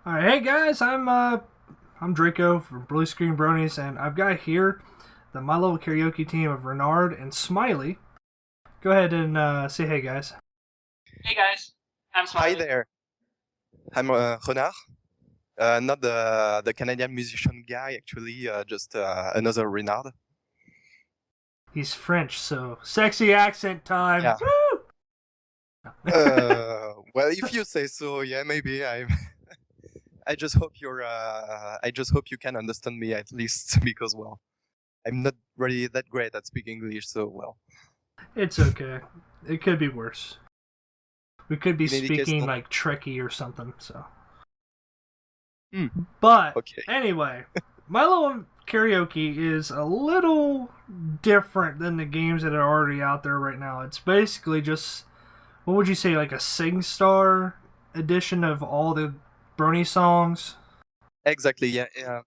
All right, hey guys, I'm Draco from Bluescreen Bronies, and I've got here the My Little Karaoke team of Renard and Smiley. Go ahead and say hey, guys. Hey guys, I'm Hi Smiley. there, I'm Renard. Not the Canadian musician guy, actually, just another Renard. He's French, so sexy accent time. Yeah. Woo! Well, if you say so, yeah, maybe I'm. I just hope you're. I just hope you can understand me at least, because well, I'm not really that great at speaking English, so well. It's okay. It could be worse. We could be In any case, speaking no. like Trekkie or something. So, Hmm. but Okay. anyway, My Little Karaoke is a little different than the games that are already out there right now. It's basically just, what would you say, like a SingStar edition of all the Brony songs? Exactly. Yeah.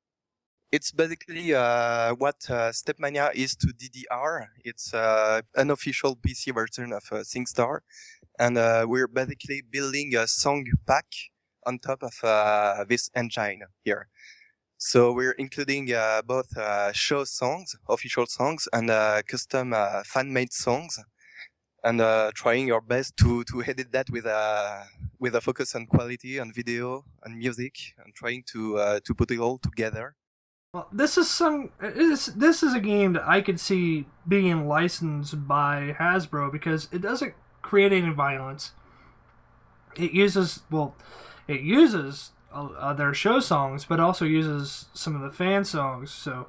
It's basically what Stepmania is to DDR. It's an official PC version of SingStar, and we're basically building a song pack on top of this engine here. So we're including both show songs, official songs, and custom fan-made songs, and trying our best to edit that with a focus on quality, on video, on music, and trying to put it all together. Well, this is a game that I could see being licensed by Hasbro because it doesn't create any violence. It uses their show songs, but also uses some of the fan songs. So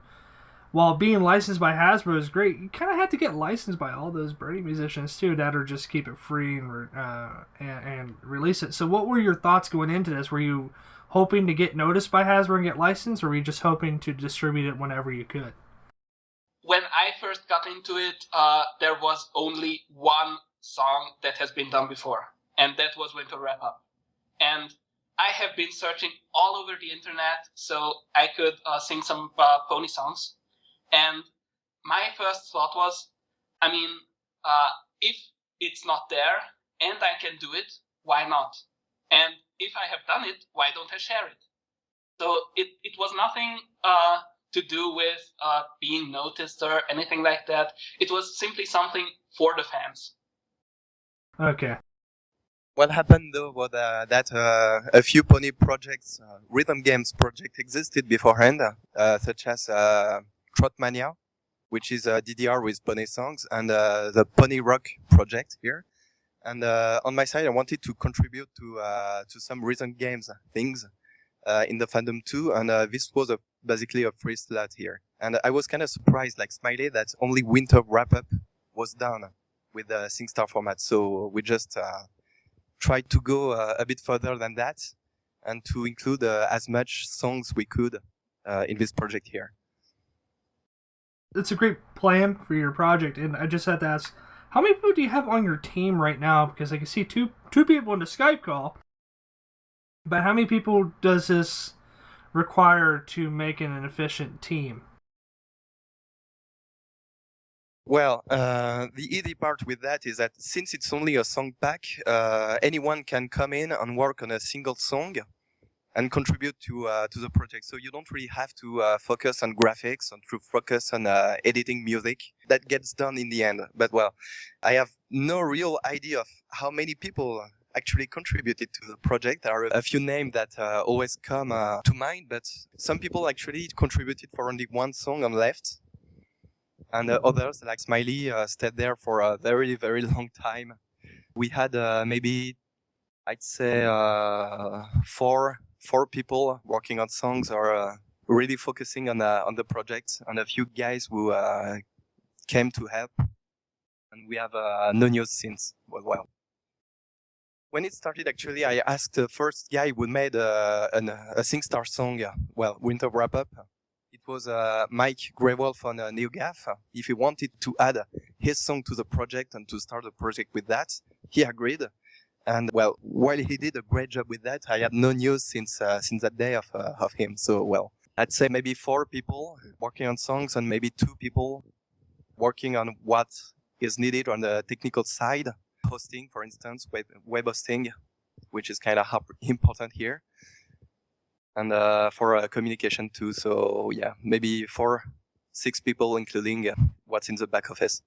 while being licensed by Hasbro is great, you kind of have to get licensed by all those Brady musicians too, that or just keep it free and release it. So what were your thoughts going into this? Were you hoping to get noticed by Hasbro and get licensed, or were you just hoping to distribute it whenever you could? When I first got into it, there was only one song that has been done before, and that was Winter Wrap Up. And I have been searching all over the internet so I could sing some pony songs. And my first thought was, if it's not there and I can do it, why not? And if I have done it, why don't I share it? So it was nothing to do with being noticed or anything like that. It was simply something for the fans. Okay. What happened though was that a few pony projects, rhythm games project existed beforehand, such as Trotmania, which is DDR with pony songs, and the Pony Rock project here. And on my side, I wanted to contribute to some rhythm games things in the fandom too, and this was basically a free slot here. And I was kind of surprised, like Smiley, that only Winter Wrap Up was done with the SingStar format. So we just tried to go a bit further than that and to include as much songs we could in this project here. It's a great plan for your project, and I just had to ask, how many people do you have on your team right now? Because I can see two people in the Skype call, but how many people does this require to make an efficient team? Well, the easy part with that is that since it's only a song pack, anyone can come in and work on a single song and contribute to the project. So you don't really have to focus on graphics and to focus on editing music. That gets done in the end. But well, I have no real idea of how many people actually contributed to the project. There are a few names that always come to mind, but some people actually contributed for only one song and left. And others, like Smiley, stayed there for a very, very long time. We had maybe, I'd say, four people working on songs or really focusing on the project, and a few guys who came to help. And we have no news since. Well, when it started, actually, I asked the first guy who made a SingStar song, Winter Wrap Up. It was Mike Greywolf on NeoGAF. If he wanted to add his song to the project and to start the project with that, he agreed. And well, while he did a great job with that, I had no news since that day of him. So well, I'd say maybe 4 people working on songs and maybe 2 people working on what is needed on the technical side, hosting, for instance, web hosting, which is kind of important here. and for communication too. So yeah, maybe 4-6 people, including what's in the back office.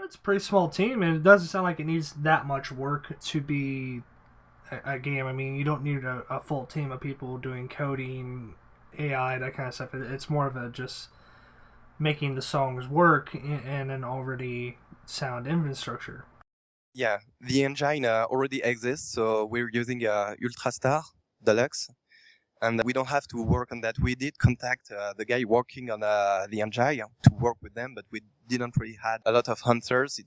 It's a pretty small team, and it doesn't sound like it needs that much work to be a game. I mean, you don't need a full team of people doing coding, AI, that kind of stuff. It's more of a just making the songs work in an already sound infrastructure. Yeah, the engine already exists, so we're using Ultrastar Deluxe, and we don't have to work on that. We did contact the guy working on the engine to work with them, but we didn't really had a lot of answers.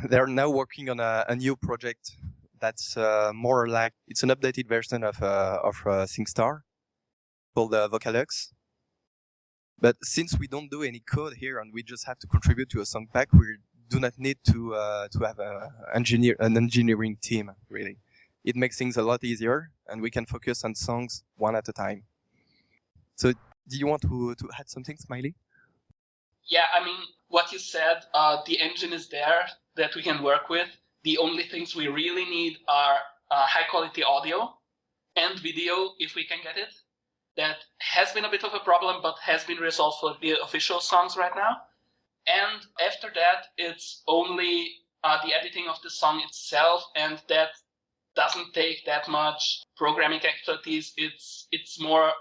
They're now working on a new project that's more like it's an updated version of SingStar called Vocalux. But since we don't do any code here and we just have to contribute to a song pack, we do not need to have an engineering team, really. It makes things a lot easier, and we can focus on songs one at a time. So do you want to add something, Smiley? Yeah, I mean, what you said, the engine is there that we can work with. The only things we really need are high-quality audio and video, if we can get it. That has been a bit of a problem, but has been resolved for the official songs right now. And after that, it's only the editing of the song itself, and that doesn't take that much programming expertise. It's more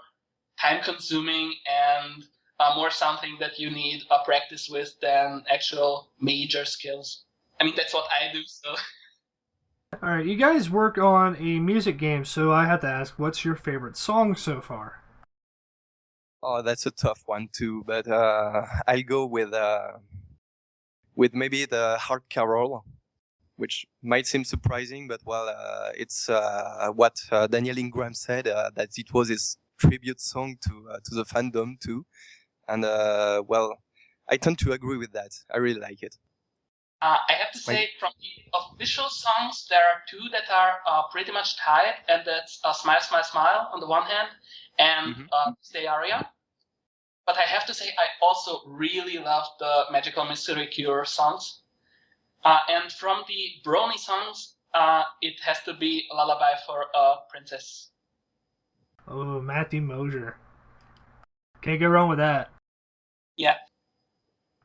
time-consuming and more something that you need a practice with than actual major skills. I mean, that's what I do, so... All right, you guys work on a music game, so I have to ask, what's your favorite song so far? Oh, that's a tough one too, but I'll go with maybe the Heart Carol, which might seem surprising, but it's what Daniel Ingram said, that it was his tribute song to the fandom too, and I tend to agree with that. I really like it. I have to say, from the official songs, there are two that are pretty much tied, and that's Smile, Smile, Smile on the one hand, and Stay Aria. But I have to say, I also really love the Magical Mystery Cure songs. And from the Brony songs, it has to be Lullaby for a Princess. Oh, Matthew Mosier. Can't go wrong with that. Yeah.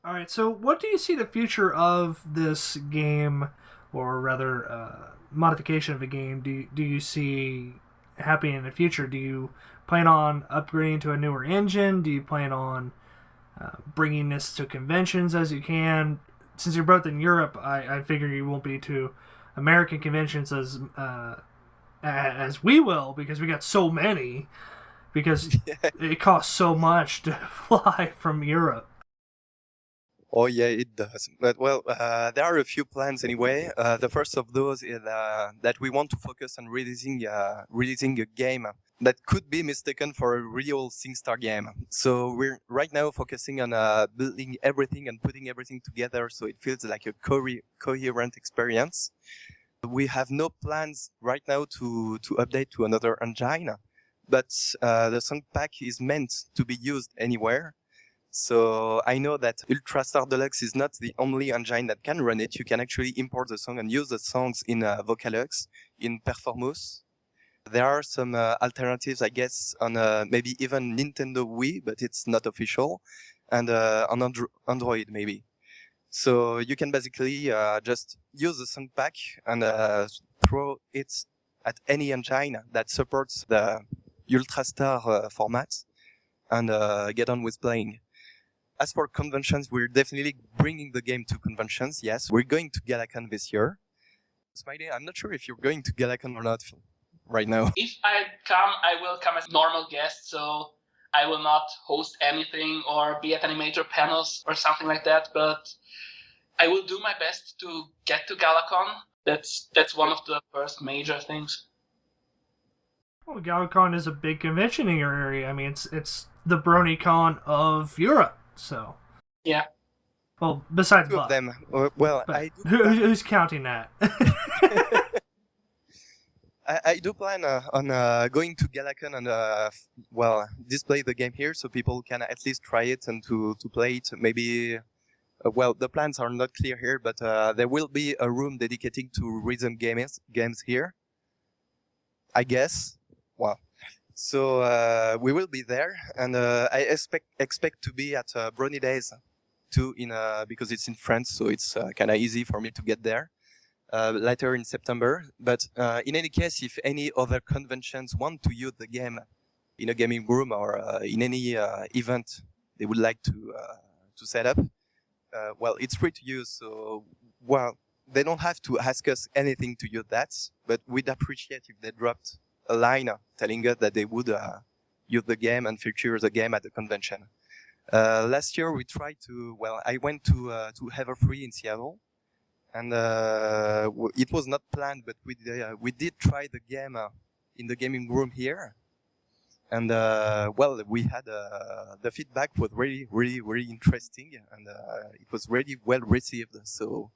All right, so what do you see the future of this game, or rather, modification of the game? Do you see happening in the future? Do you plan on upgrading to a newer engine? Do you plan on bringing this to conventions as you can? Since you're both in Europe, I figure you won't be to American conventions as we will, because we got so many, because it costs so much to fly from Europe. Oh yeah, it does. But there are a few plans anyway. The first of those is that we want to focus on releasing a game that could be mistaken for a real SingStar game. So we're right now focusing on building everything and putting everything together so it feels like a coherent experience. We have no plans right now to update to another engine, but the song pack is meant to be used anywhere. So I know that Ultrastar Deluxe is not the only engine that can run it. You can actually import the song and use the songs in Vocalux, in Performus. There are some alternatives, I guess, on maybe even Nintendo Wii, but it's not official, and on Android maybe. So you can basically just use the song pack and throw it at any engine that supports the Ultrastar format and get on with playing. As for conventions, we're definitely bringing the game to conventions. Yes, we're going to Galacon this year. Smiley, I'm not sure if you're going to Galacon or not right now. If I come, I will come as a normal guest, so I will not host anything or be at any major panels or something like that, but I will do my best to get to Galacon. That's one of the first major things. Well, Galacon is a big convention in your area. I mean, it's the BronyCon of Europe. So yeah. Well, besides two of them. Who's counting that? I do plan on going to Galacon and display the game here so people can at least try it and to play it. Maybe the plans are not clear here, but there will be a room dedicated to rhythm games here. I guess. Well, So we will be there, and I expect to be at Brony Days too, because it's in France, so it's kind of easy for me to get there later in September. But in any case, if any other conventions want to use the game in a gaming room or in any event they would like to set up, well, it's free to use. So, well, they don't have to ask us anything to use that, but we'd appreciate if they dropped a line telling us that they would use the game and feature the game at the convention. Last year we tried to, I went to Everfree in Seattle, and it was not planned, but we did try the game in the gaming room here. And we had the feedback was really interesting, and it was really well received. So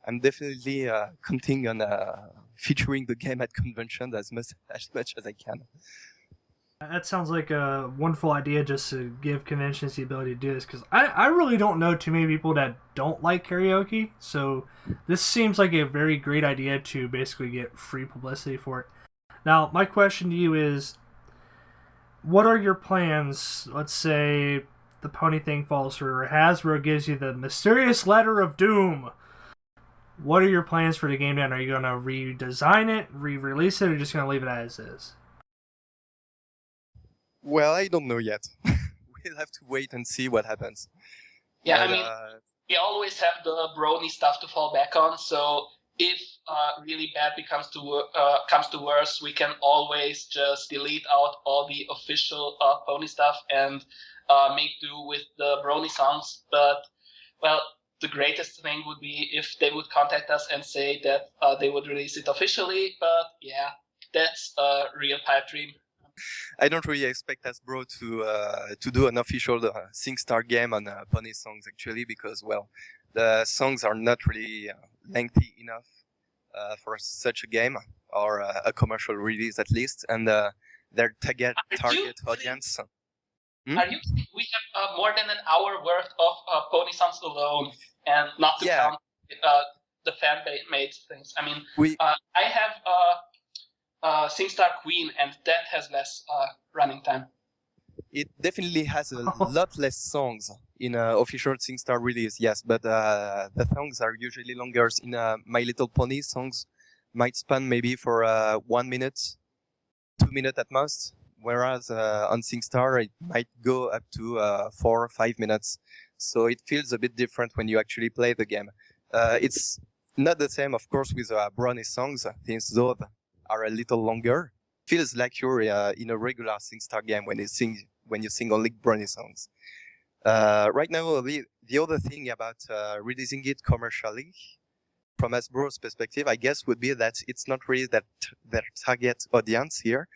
I'm definitely counting on featuring the game at convention as much as I can. That sounds like a wonderful idea, just to give conventions the ability to do this, because I really don't know too many people that don't like karaoke, so this seems like a very great idea to basically get free publicity for it. Now, my question to you is, what are your plans? Let's say the pony thing falls through, or Hasbro gives you the mysterious letter of doom. What are your plans for the game then? Are you going to redesign it, re-release it, or just going to leave it as is? Well, I don't know yet. We'll have to wait and see what happens. Yeah, but, we always have the Brony stuff to fall back on, so if really bad comes to worse, we can always just delete out all the official pony stuff and make do with the Brony songs. But, well, the greatest thing would be if they would contact us and say that they would release it officially. But yeah, that's a real pipe dream. I don't really expect Hasbro to do an official SingStar game on pony songs, actually, because, well, the songs are not really lengthy enough for such a game, or a commercial release at least, and their target audience. Are you kidding? We have more than an hour worth of pony songs alone, and not to count the fan-made things. I mean, I have SingStar Queen, and that has less running time. It definitely has a lot less songs in official SingStar release, yes, but the songs are usually longer. In My Little Pony, songs might span maybe for 1 minute, 2 minutes at most, whereas on SingStar it might go up to 4 or 5 minutes. So it feels a bit different when you actually play the game. It's not the same, of course, with Brony songs, since those are a little longer. Feels like you're in a regular SingStar game when you sing only Brony songs. Right now, the other thing about releasing it commercially, from Hasbro's perspective, I guess, would be that it's not really their target audience here.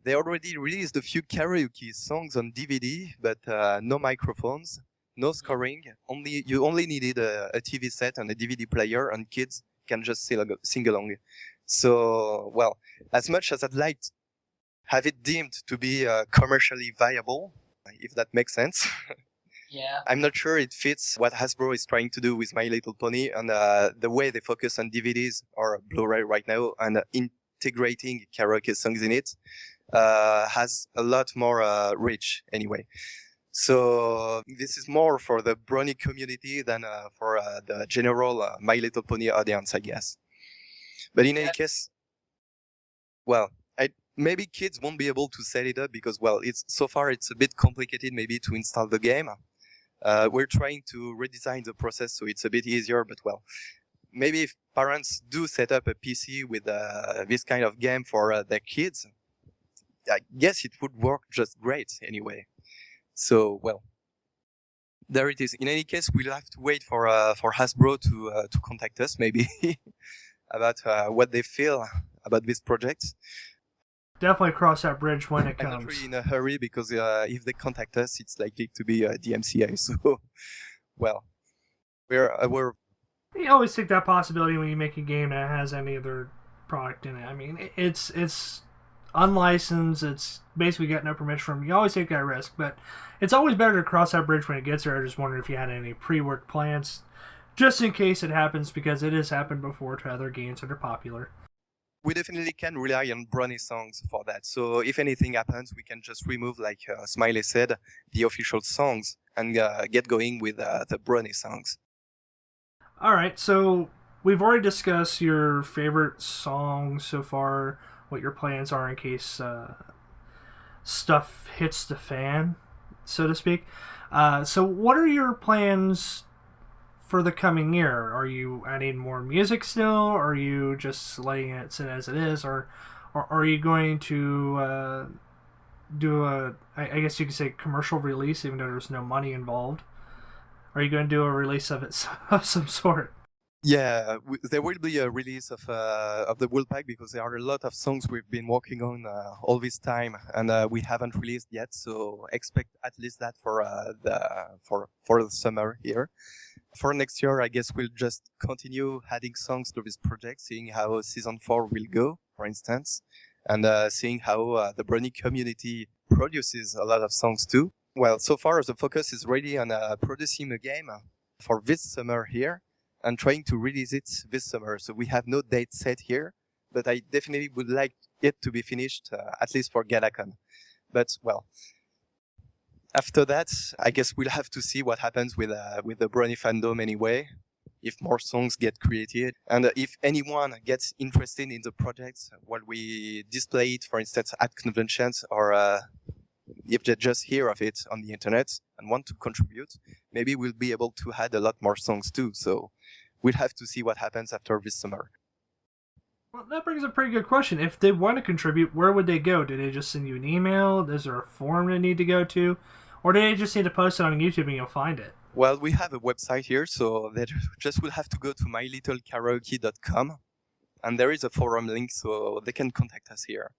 They already released a few karaoke songs on DVD, but no microphones, no scoring. You only needed a TV set and a DVD player, and kids can just sing along. So, well, as much as I'd like to have it deemed to be commercially viable, if that makes sense, yeah, I'm not sure it fits what Hasbro is trying to do with My Little Pony, and the way they focus on DVDs or Blu-ray right now, and integrating karaoke songs in it has a lot more reach anyway. So this is more for the Brony community than for the general My Little Pony audience, I guess. But in any case, well, maybe kids won't be able to set it up because, well, so far it's a bit complicated maybe to install the game. We're trying to redesign the process so it's a bit easier, but, well, maybe if parents do set up a PC with this kind of game for their kids, I guess it would work just great anyway. So, well, there it is. In any case, we'll have to wait for Hasbro to contact us, maybe, about what they feel about this project. Definitely cross that bridge when it comes. I'm not really in a hurry because if they contact us, it's likely to be DMCA. So, well, we're. You always take that possibility when you make a game that has any other product in it. I mean, it's unlicensed. It's basically got no permission from. You always take that risk, but it's always better to cross that bridge when it gets there. I just wondered if you had any pre-work plans, just in case it happens, because it has happened before to other games that are popular. we definitely can rely on Brony songs for that. So if anything happens, we can just remove, like Smiley said, the official songs and get going with the Brony songs. All right, so we've already discussed your favorite songs so far, what your plans are in case stuff hits the fan, so to speak. So what are your plans for the coming year? Are you adding more music still? Or are you just letting it sit as it is? Or are you going to do I guess you could say commercial release, even though there's no money involved? Are you going to do a release of it of some sort? Yeah, there will be a release of the Wolfpack because there are a lot of songs we've been working on all this time, and we haven't released yet. So expect at least that for the summer here. For next year, I guess we'll just continue adding songs to this project, seeing how season 4 will go, for instance, and seeing how the Brony community produces a lot of songs too. Well, so far the focus is really on producing a game for this summer here and trying to release it this summer. So we have no date set here, but I definitely would like it to be finished, at least for Galacon. But well, after that, I guess we'll have to see what happens with the Brony fandom anyway, if more songs get created, and if anyone gets interested in the project while we display it, for instance, at conventions, or if they just hear of it on the internet and want to contribute, maybe we'll be able to add a lot more songs too. So we'll have to see what happens after this summer. Well, that brings up a pretty good question. If they want to contribute, where would they go? Do they just send you an email? Is there a forum they need to go to? Or do they just need to post it on YouTube and you'll find it? Well, we have a website here, so they just will have to go to mylittlekaraoke.com, and there is a forum link, so they can contact us here.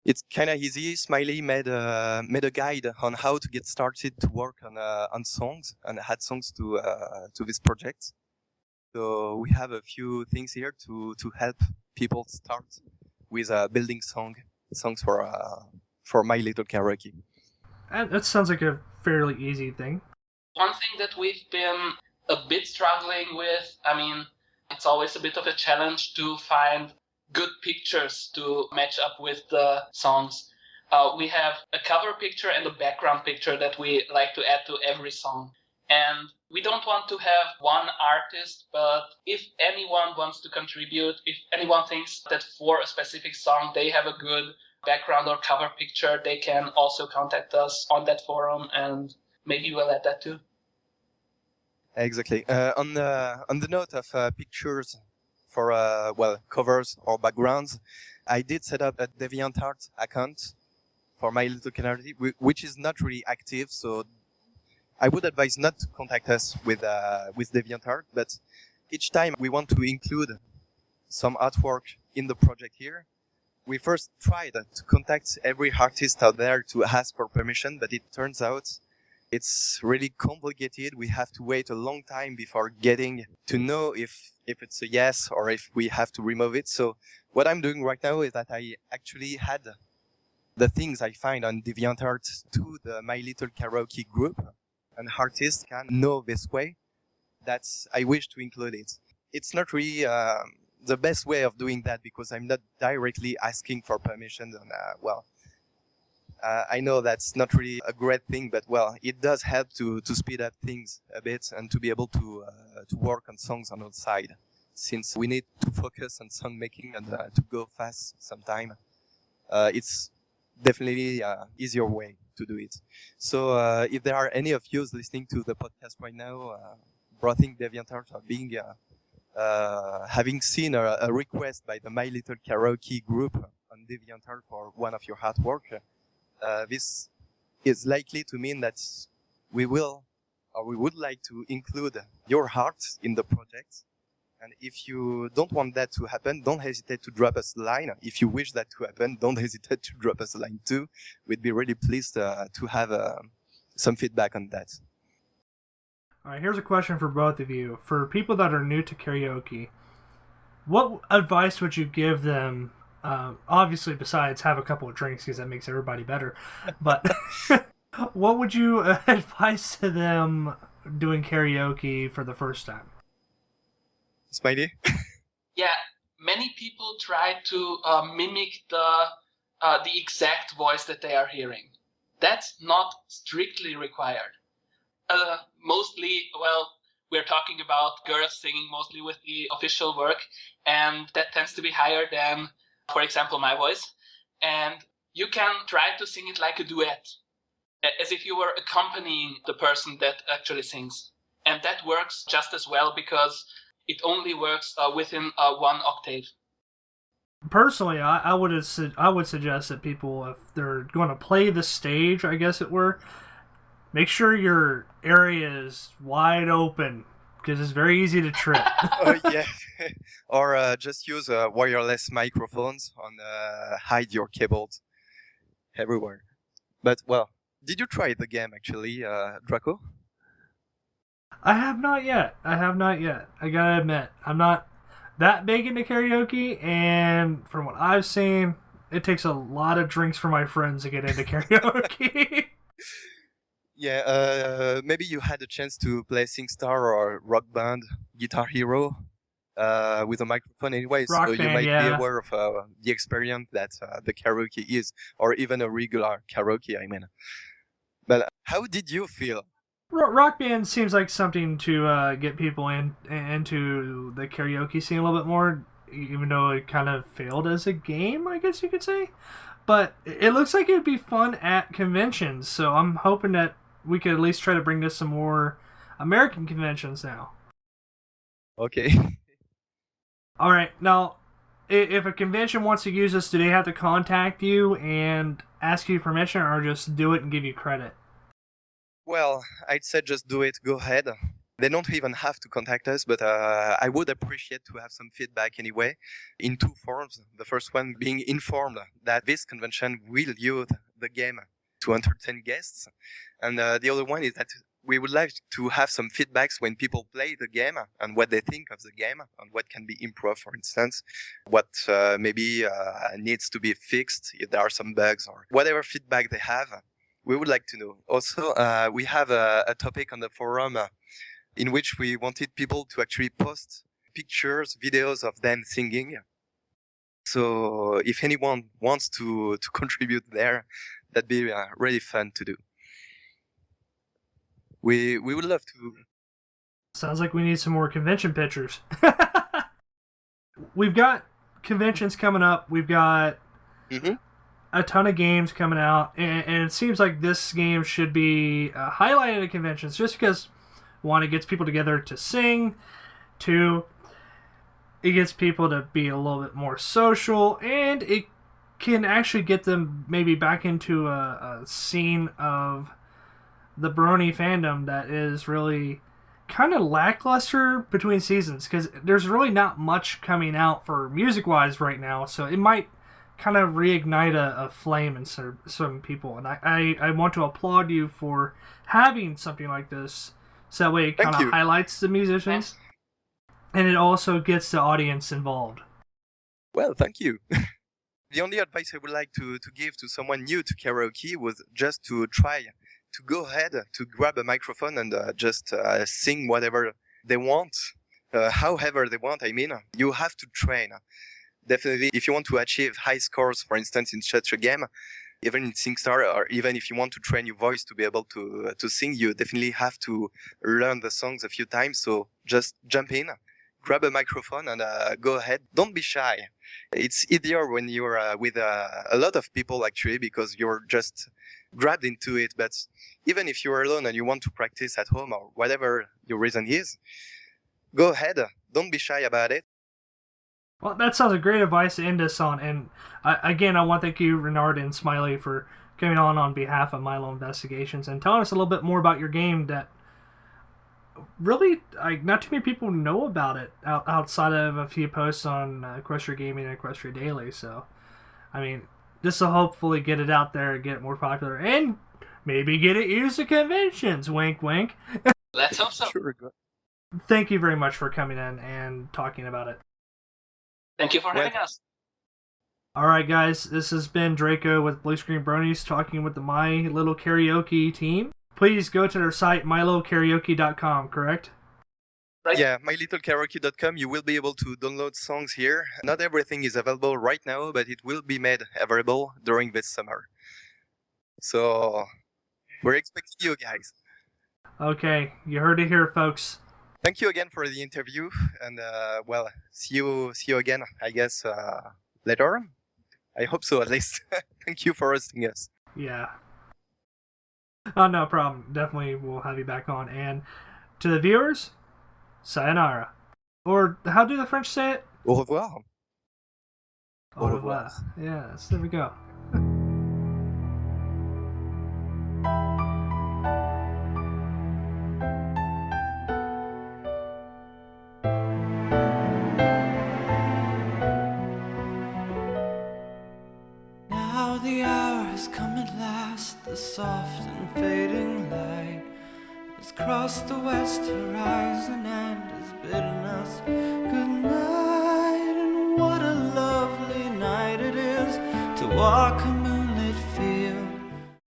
It's kind of easy. Smiley made a guide on how to get started to work on songs and add songs to this project. So we have a few things here to help people start with building songs for My Little Karaoke. That sounds like a fairly easy thing. One thing that we've been a bit struggling with, I mean, it's always a bit of a challenge to find good pictures to match up with the songs. We have a cover picture and a background picture that we like to add to every song. And we don't want to have one artist, but if anyone wants to contribute, if anyone thinks that for a specific song they have a good background or cover picture, they can also contact us on that forum, and maybe we'll add that too. Exactly. On the note of pictures for covers or backgrounds, I did set up a DeviantArt account for My Little Canary, which is not really active, so I would advise not to contact us with DeviantArt, but each time we want to include some artwork in the project here, we first tried to contact every artist out there to ask for permission, but it turns out it's really complicated. We have to wait a long time before getting to know if it's a yes or if we have to remove it. So what I'm doing right now is that I actually had the things I find on DeviantArt to the My Little Karaoke group, and artists can know this way that I wish to include it. It's not really the best way of doing that because I'm not directly asking for permission. And I know that's not really a great thing, but well, it does help to speed up things a bit and to be able to work on songs on our side, since we need to focus on song making and to go fast sometime. It's definitely easier way to do it. So if there are any of you listening to the podcast right now, browsing DeviantArt or being having seen a request by the My Little Karaoke group on DeviantArt for one of your artwork, this is likely to mean that we would like to include your art in the project. And if you don't want that to happen, don't hesitate to drop us a line. If you wish that to happen, don't hesitate to drop us a line too. We'd be really pleased to have some feedback on that. All right, here's a question for both of you. For people that are new to karaoke, what advice would you give them? Obviously, besides have a couple of drinks because that makes everybody better. But what would you advise to them doing karaoke for the first time? Smiley? Yeah, many people try to mimic the exact voice that they are hearing. That's not strictly required. Mostly, well, we're talking about girls singing mostly with the official work, and that tends to be higher than, for example, my voice. And you can try to sing it like a duet, as if you were accompanying the person that actually sings. And that works just as well because it only works within one octave. Personally, I would suggest that people, if they're going to play the stage, I guess it were, make sure your area is wide open because it's very easy to trip. Oh yeah, or just use wireless microphones and hide your cables everywhere. But well, did you try the game actually, Draco? I have not yet. I gotta admit, I'm not that big into karaoke, and from what I've seen, it takes a lot of drinks for my friends to get into karaoke. Yeah, maybe you had a chance to play SingStar or Rock Band, Guitar Hero, with a microphone anyway, Rock so you Band, might be yeah. aware of the experience that the karaoke is, or even a regular karaoke, I mean. But how did you feel? Rock Band seems like something to get people into the karaoke scene a little bit more, even though it kind of failed as a game, I guess you could say. But it looks like it would be fun at conventions, so I'm hoping that we could at least try to bring this some more American conventions now. Okay. All right, now, if a convention wants to use this, do they have to contact you and ask you permission, or just do it and give you credit? Well, I'd say just do it, go ahead. They don't even have to contact us, but I would appreciate to have some feedback anyway, in two forms. The first one being informed that this convention will use the game to entertain guests. And the other one is that we would like to have some feedbacks when people play the game and what they think of the game and what can be improved, for instance, what maybe needs to be fixed if there are some bugs or whatever feedback they have. We would like to know. Also, we have a topic on the forum in which we wanted people to actually post pictures, videos of them singing. So if anyone wants to contribute there, that'd be really fun to do. We would love to. Sounds like we need some more convention pictures. We've got conventions coming up. We've got a ton of games coming out, and it seems like this game should be highlighted at conventions just because, one, it gets people together to sing, two, it gets people to be a little bit more social, and it can actually get them maybe back into a scene of the Brony fandom that is really kind of lackluster between seasons, because there's really not much coming out for music-wise right now, so it might kind of reignite a flame in some people, and I want to applaud you for having something like this, so that way it kind of highlights the musicians, and it also gets the audience involved. Well, thank you. The only advice I would like to give to someone new to karaoke was just to try to go ahead, to grab a microphone and just sing whatever they want, however they want, I mean. You have to train. Definitely, if you want to achieve high scores, for instance, in such a game, even in SingStar, or even if you want to train your voice to be able to sing, you definitely have to learn the songs a few times. So just jump in, grab a microphone, and go ahead. Don't be shy. It's easier when you're with a lot of people, actually, because you're just grabbed into it. But even if you're alone and you want to practice at home or whatever your reason is, go ahead. Don't be shy about it. Well, that sounds like great advice to end us on. And again, I want to thank you, Renard and Smiley, for coming on behalf of Milo Investigations and telling us a little bit more about your game that really not too many people know about it outside of a few posts on Equestria Gaming and Equestria Daily. So, I mean, this will hopefully get it out there and get it more popular and maybe get it used at conventions. Wink, wink. Let's hope so. Sure. Thank you very much for coming in and talking about it. Thank you for having us. Alright guys, this has been Draco with Bluescreen Bronies talking with the My Little Karaoke team. Please go to their site, milokaraoke.com, correct? right? Yeah, mylittlekaraoke.com, you will be able to download songs here. Not everything is available right now, but it will be made available during this summer. So we're expecting you guys. Okay, you heard it here, folks. Thank you again for the interview, and well, see you again, I guess, later on. I hope so, at least. Thank you for hosting us. Yeah. Oh, no problem. Definitely we'll have you back on. And to the viewers, sayonara. Or how do the French say it? Au revoir. Au revoir. Yes, there we go. Now the hour has come at last, the soft and fading light has crossed the west horizon and has bidden us good night. And what a lovely night it is to walk